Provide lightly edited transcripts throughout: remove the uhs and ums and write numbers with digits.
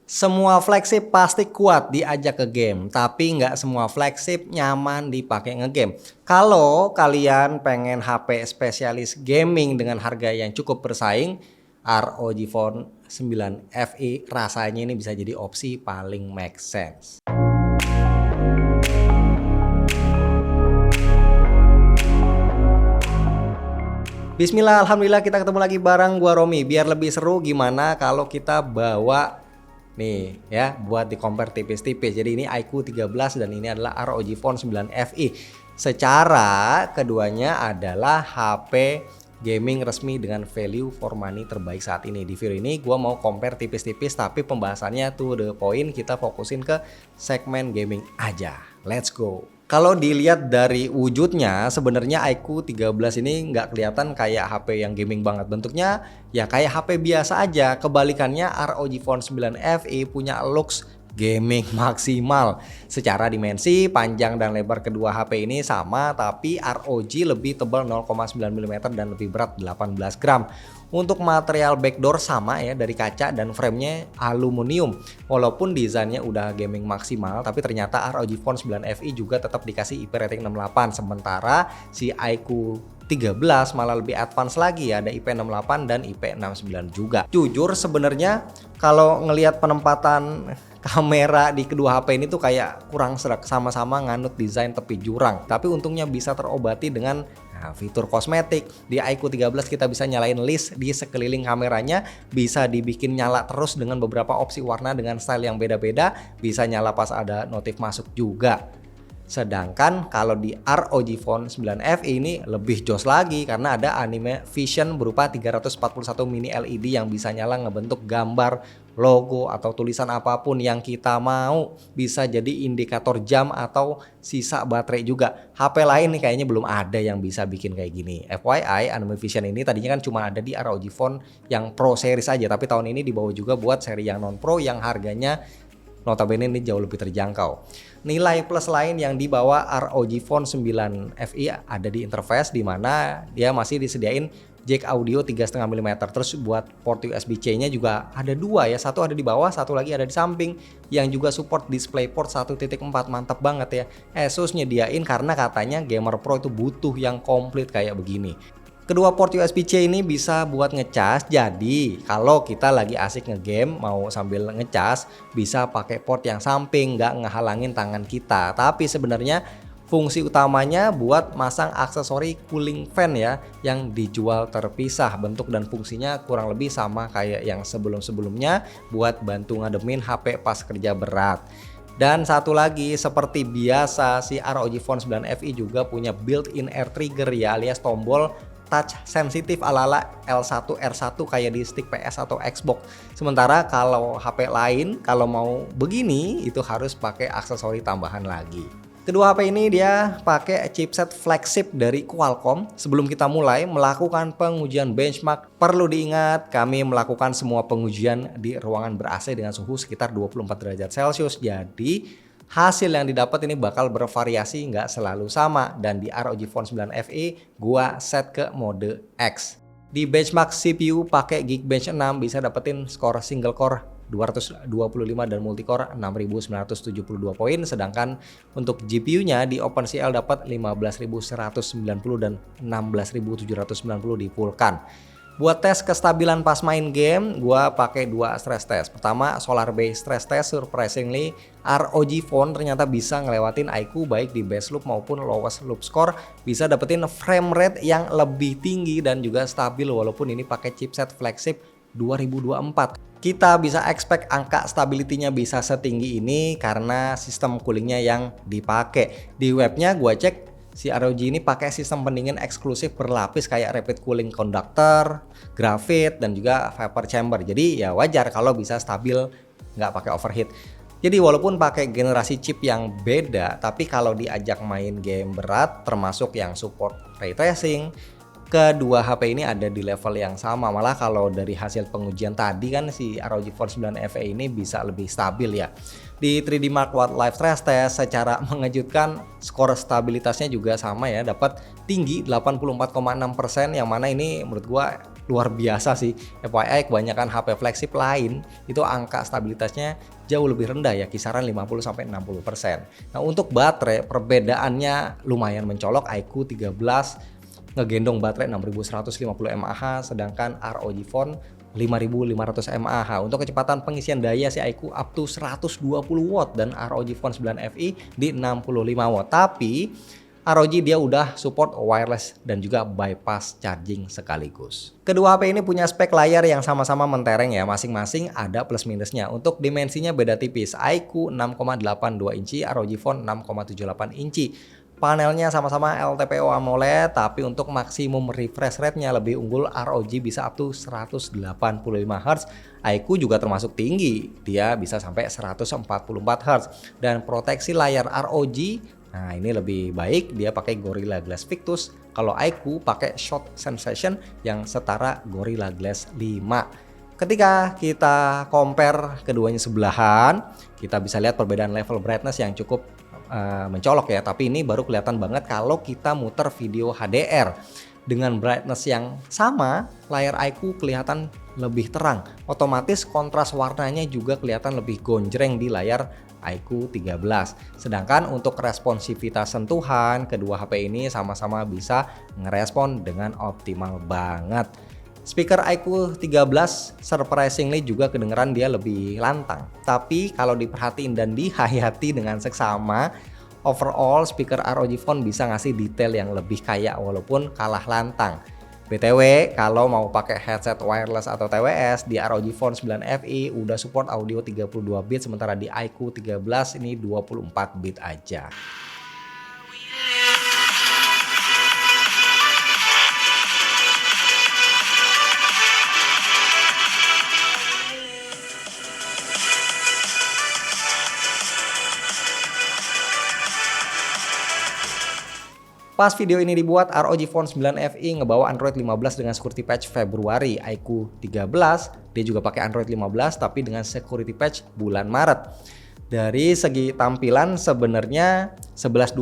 Semua flagship pasti kuat diajak ke game, tapi nggak semua flagship nyaman dipakai ngegame. Kalau kalian pengen HP spesialis gaming dengan harga yang cukup bersaing, ROG Phone 9 FE rasanya ini bisa jadi opsi paling make sense. Bismillah, alhamdulillah kita ketemu lagi bareng gua Romi. Biar lebih seru gimana kalau kita bawa nih ya buat di compare tipis-tipis. Jadi ini iQOO 13 dan ini adalah ROG Phone 9 FE. Secara keduanya adalah HP gaming resmi dengan value for money terbaik saat ini. Di video ini gua mau compare tipis-tipis tapi pembahasannya to the point, kita fokusin ke segmen gaming aja. Let's go. Kalau dilihat dari wujudnya, sebenarnya iQOO 13 ini nggak kelihatan kayak HP yang gaming banget. Bentuknya ya kayak HP biasa aja. Kebalikannya ROG Phone 9 FE punya looks gaming maksimal. Secara dimensi, panjang dan lebar kedua HP ini sama, tapi ROG lebih tebal 0,9 mm dan lebih berat 18 gram. Untuk material backdoor sama ya, dari kaca dan framenya aluminium. Walaupun desainnya udah gaming maksimal, tapi ternyata ROG Phone 9 FE juga tetap dikasih IP rating 68. Sementara si iQOO 13 malah lebih advance lagi ya, ada IP 68 dan IP 69 juga. Jujur sebenarnya kalau ngelihat penempatan kamera di kedua HP ini tuh kayak kurang serak, sama-sama nganut desain tepi jurang. Tapi untungnya bisa terobati dengan fitur kosmetik. Di iQOO 13 kita bisa nyalain list di sekeliling kameranya, bisa dibikin nyala terus dengan beberapa opsi warna dengan style yang beda-beda, bisa nyala pas ada notif masuk juga. Sedangkan kalau di ROG Phone 9 FE ini lebih jos lagi karena ada anime vision berupa 341 mini LED yang bisa nyala ngebentuk gambar, logo atau tulisan apapun yang kita mau. Bisa jadi indikator jam atau sisa baterai juga. HP lain nih kayaknya belum ada yang bisa bikin kayak gini. FYI, anime vision ini tadinya kan cuma ada di ROG Phone yang Pro series aja, tapi tahun ini dibawa juga buat seri yang non Pro yang harganya notabene ini jauh lebih terjangkau. Nilai plus lain yang dibawa ROG Phone 9 FE ada di interface, di mana dia masih disediain jack audio 3,5 mm. Terus buat port USB-C-nya juga ada dua ya, satu ada di bawah, satu lagi ada di samping yang juga support DisplayPort 1.4. Mantap banget ya. Asus nyediain karena katanya gamer pro itu butuh yang komplit kayak begini. Kedua port USB-C ini bisa buat ngecas, jadi kalau kita lagi asik ngegame mau sambil ngecas bisa pakai port yang samping, nggak ngehalangin tangan kita. Tapi sebenarnya fungsi utamanya buat masang aksesori cooling fan ya, yang dijual terpisah. Bentuk dan fungsinya kurang lebih sama kayak yang sebelum-sebelumnya buat bantu ngademin HP pas kerja berat. Dan satu lagi, seperti biasa si ROG Phone 9 FE juga punya built-in air trigger ya, alias tombol touch sensitif ala-ala L1 R1 kayak di stick PS atau Xbox. Sementara kalau HP lain kalau mau begini itu harus pakai aksesori tambahan lagi. Kedua HP ini dia pakai chipset flagship dari Qualcomm. Sebelum kita mulai melakukan pengujian benchmark, perlu diingat kami melakukan semua pengujian di ruangan ber-AC dengan suhu sekitar 24 derajat Celcius. Jadi hasil yang didapat ini bakal bervariasi, nggak selalu sama. Dan di ROG Phone 9 FE gua set ke mode X. Di benchmark CPU pakai Geekbench 6 bisa dapetin skor single core 225 dan multicore 6972 poin. Sedangkan untuk GPU-nya di OpenCL dapat 15190 dan 16790 di Vulkan. Buat tes kestabilan pas main game, gua pakai dua stress test. Pertama, solar based stress test. Surprisingly, ROG Phone ternyata bisa ngelewatin iQOO baik di base loop maupun lowest loop score. Bisa dapetin frame rate yang lebih tinggi dan juga stabil walaupun ini pakai chipset flagship 2024. Kita bisa expect angka stability-nya bisa setinggi ini karena sistem coolingnya yang dipakai. Di webnya gua cek, si ROG ini pakai sistem pendingin eksklusif berlapis kayak rapid cooling conductor, graphite, dan juga vapor chamber. Jadi ya wajar kalau bisa stabil, nggak pakai overheat. Jadi walaupun pakai generasi chip yang beda, tapi kalau diajak main game berat termasuk yang support ray tracing, kedua HP ini ada di level yang sama. Malah kalau dari hasil pengujian tadi kan si ROG Phone 9 FE ini bisa lebih stabil ya. Di 3D Mark Wildlife Stress Test secara mengejutkan skor stabilitasnya juga sama ya, dapat tinggi 84,6%, yang mana ini menurut gua luar biasa sih. FYI kebanyakan HP flagship lain itu angka stabilitasnya jauh lebih rendah ya, kisaran 50-60%. Nah untuk baterai perbedaannya lumayan mencolok. iQOO 13 ngegendong baterai 6150 mAh, sedangkan ROG Phone 5500 mAh. Untuk kecepatan pengisian daya si iQOO up to 120 watt dan ROG Phone 9 FE di 65 watt. Tapi ROG dia udah support wireless dan juga bypass charging sekaligus. Kedua HP ini punya spek layar yang sama-sama mentereng ya, masing-masing ada plus minusnya. Untuk dimensinya beda tipis, iQOO 6,82 inci, ROG Phone 6,78 inci. Panelnya sama-sama LTPO AMOLED, tapi untuk maksimum refresh rate-nya lebih unggul ROG bisa up to 185 Hz. iQOO juga termasuk tinggi, dia bisa sampai 144 Hz. Dan proteksi layar ROG, nah ini lebih baik, dia pakai Gorilla Glass Victus. Kalau iQOO pakai Shot Sensation yang setara Gorilla Glass 5. Ketika kita compare keduanya sebelahan, kita bisa lihat perbedaan level brightness yang cukup mencolok ya, tapi ini baru kelihatan banget kalau kita muter video HDR. Dengan brightness yang sama, layar iQOO kelihatan lebih terang. Otomatis kontras warnanya juga kelihatan lebih gonjreng di layar iQOO 13. Sedangkan untuk responsivitas sentuhan, kedua HP ini sama-sama bisa ngerespon dengan optimal banget. Speaker iQOO 13 surprisingly juga kedengeran dia lebih lantang. Tapi kalau diperhatiin dan dihayati dengan seksama, overall speaker ROG Phone bisa ngasih detail yang lebih kaya walaupun kalah lantang. BTW, kalau mau pakai headset wireless atau TWS di ROG Phone 9 FE udah support audio 32 bit, sementara di iQOO 13 ini 24 bit aja. Pas video ini dibuat, ROG Phone 9 FE ngebawa Android 15 dengan security patch Februari. iQOO 13 dia juga pakai Android 15 tapi dengan security patch bulan Maret. Dari segi tampilan sebenarnya 11-12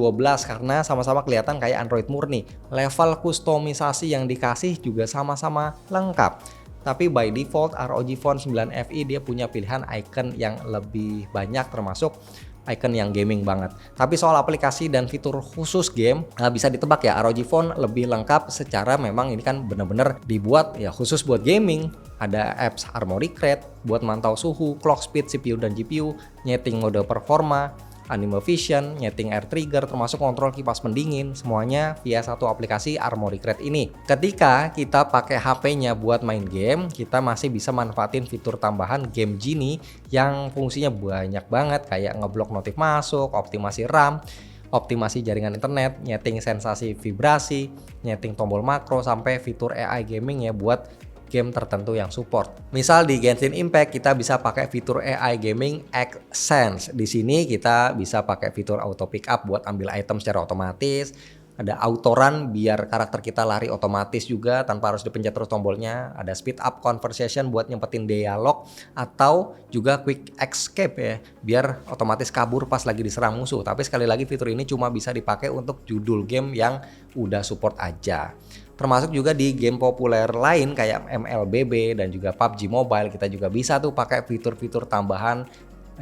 karena sama-sama kelihatan kayak Android murni. Level kustomisasi yang dikasih juga sama-sama lengkap. Tapi by default ROG Phone 9 FE dia punya pilihan icon yang lebih banyak, termasuk icon yang gaming banget. Tapi soal aplikasi dan fitur khusus game bisa ditebak ya, ROG Phone lebih lengkap secara memang ini kan bener-bener dibuat ya khusus buat gaming. Ada apps Armoury Crate buat mantau suhu, clock speed CPU dan GPU, nyeting mode performa, Anime Vision, nyeting air trigger, termasuk kontrol kipas pendingin, semuanya via satu aplikasi Armoury Crate ini. Ketika kita pakai HP-nya buat main game, kita masih bisa manfaatin fitur tambahan Game Genie yang fungsinya banyak banget, kayak ngeblok notif masuk, optimasi RAM, optimasi jaringan internet, nyeting sensasi vibrasi, nyeting tombol makro, sampai fitur AI gaming ya buat game tertentu yang support. Misal di Genshin Impact kita bisa pakai fitur AI gaming X-Sense. Di sini kita bisa pakai fitur auto pick up buat ambil item secara otomatis. Ada auto run biar karakter kita lari otomatis juga tanpa harus dipencet terus tombolnya. Ada speed up conversation buat nyempetin dialog, atau juga quick escape ya biar otomatis kabur pas lagi diserang musuh. Tapi sekali lagi fitur ini cuma bisa dipakai untuk judul game yang udah support aja. Termasuk juga di game populer lain kayak MLBB dan juga PUBG Mobile, kita juga bisa tuh pakai fitur-fitur tambahan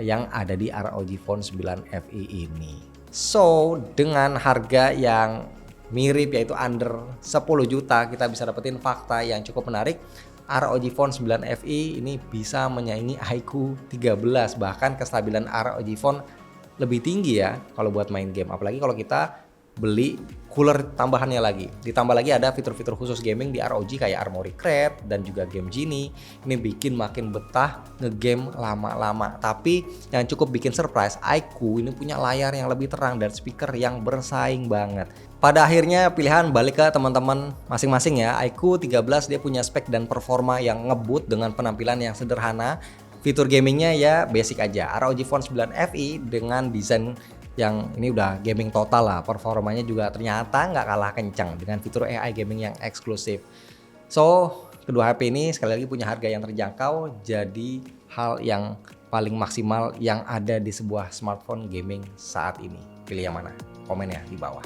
yang ada di ROG Phone 9 FE ini. So, dengan harga yang mirip yaitu under 10 juta, kita bisa dapetin fakta yang cukup menarik. ROG Phone 9 FE ini bisa menyaingi iQOO 13, bahkan kestabilan ROG Phone lebih tinggi ya kalau buat main game, apalagi kalau kita beli cooler tambahannya lagi. Ditambah lagi ada fitur-fitur khusus gaming di ROG kayak Armoury Crate dan juga Game Genie. Ini bikin makin betah ngegame lama-lama. Tapi yang cukup bikin surprise, iQOO ini punya layar yang lebih terang dan speaker yang bersaing banget. Pada akhirnya pilihan balik ke teman-teman masing-masing ya. iQOO 13 dia punya spek dan performa yang ngebut dengan penampilan yang sederhana. Fitur gamingnya ya basic aja. ROG Phone 9 FE dengan desain yang ini udah gaming total lah, performanya juga ternyata nggak kalah kencang dengan fitur AI gaming yang eksklusif. So, kedua HP ini sekali lagi punya harga yang terjangkau, jadi hal yang paling maksimal yang ada di sebuah smartphone gaming saat ini. Pilih yang mana? Komen ya di bawah.